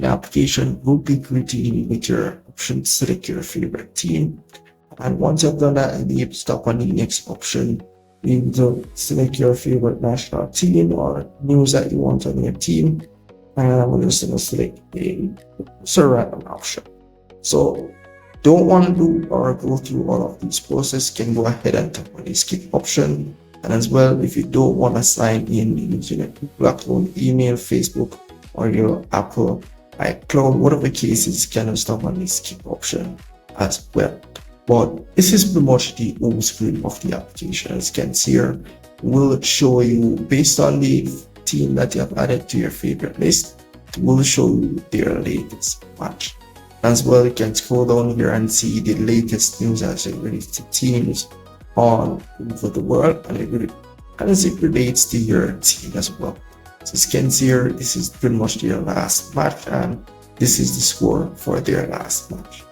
the application will be greeting you with your option to select your favorite team. And once you've done that, you need to tap on the next option. You need to select your favorite national team or news that you want on your team. And I'm just going to select a random option. So don't want to do or go through all of these processes, can go ahead and tap on the skip option. And as well, if you don't want to sign in using a Google account, email, Facebook, or your Apple iCloud, whatever cases, you can tap on the skip option as well. But this is pretty much the home screen of the application. As you can see here, will show you based on the team that you have added to your favorite list, it will show you their latest match. As well, you can scroll down here and see the latest news as it relates to teams all over the world, and as it relates to your team as well. So as you can see here, this is pretty much their last match, and this is the score for their last match.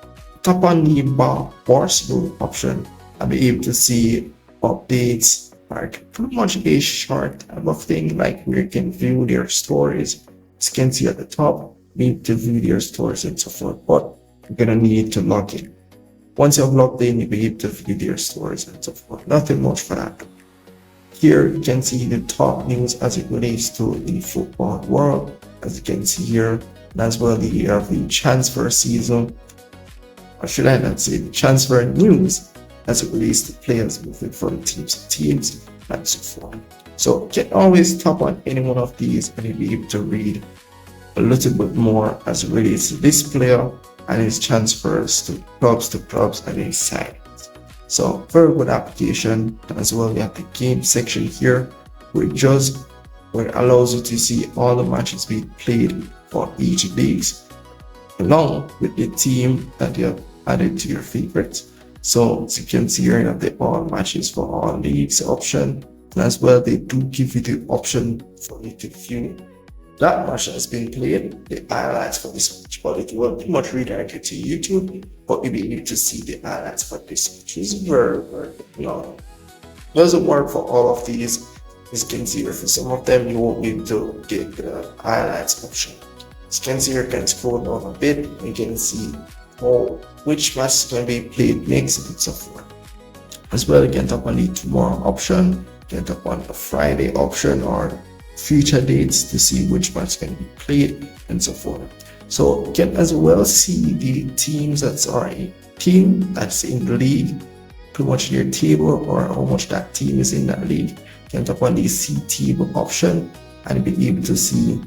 Tap on the bar option and be able to see updates, like pretty much a short type of thing, like where you can view their stories. As you can see at the top, need to view their stories and so forth, but you're gonna need to log in. Once you've logged in, you'll be able to view their stories and so forth. Nothing much for that. Here you can see the top news as it relates to the football world, as you can see here, and as well the transfer season, or should I not say the transfer news as it relates to players moving from teams to teams and so forth. So you can always tap on any one of these and you'll be able to read a little bit more as it relates to this player and his transfers to clubs and his signings. So very good application. As well, you have the game section here, where it allows you to see all the matches being played for each league, along with the team that you have added to your favorites. So as you can see here, you have the all matches for all leagues option, and as well they do give you the option for you to view that match has been played, the highlights for this match, but it will pretty much redirect you to YouTube, but you'll be able to see the highlights for this match. It's very long. Doesn't work for all of these. As you can see here, for some of them you won't be able to get the highlights option. As you can see here, you can scroll down a bit, you can see which match can be played next and so forth. As well, you can tap on the tomorrow option, you can tap on the Friday option or future dates to see which match can be played and so forth. So you can as well see the teams that's a team that's in the league, pretty much their table or how much that team is in that league. You can tap on the see team option and be able to see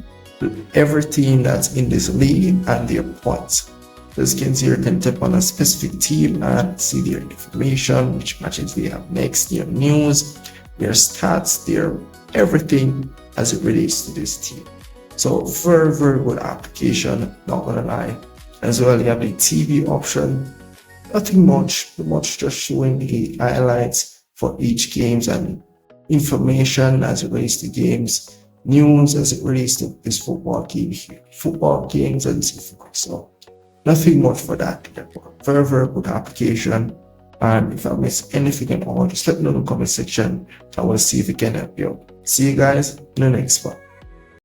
every team that's in this league and their points. As you can see, you can tap on a specific team and see their information, which matches they have next, their news, their stats, their everything as it relates to this team. So very good application, not gonna lie. As well, you have the TV option. Nothing much just showing the highlights for each games and information as it relates to games, news as it relates to this football games and so forth. So nothing much for that. Very good application. And if I miss anything at all, just let me know in the comment section. I will see if we can help you. See you guys in the next one.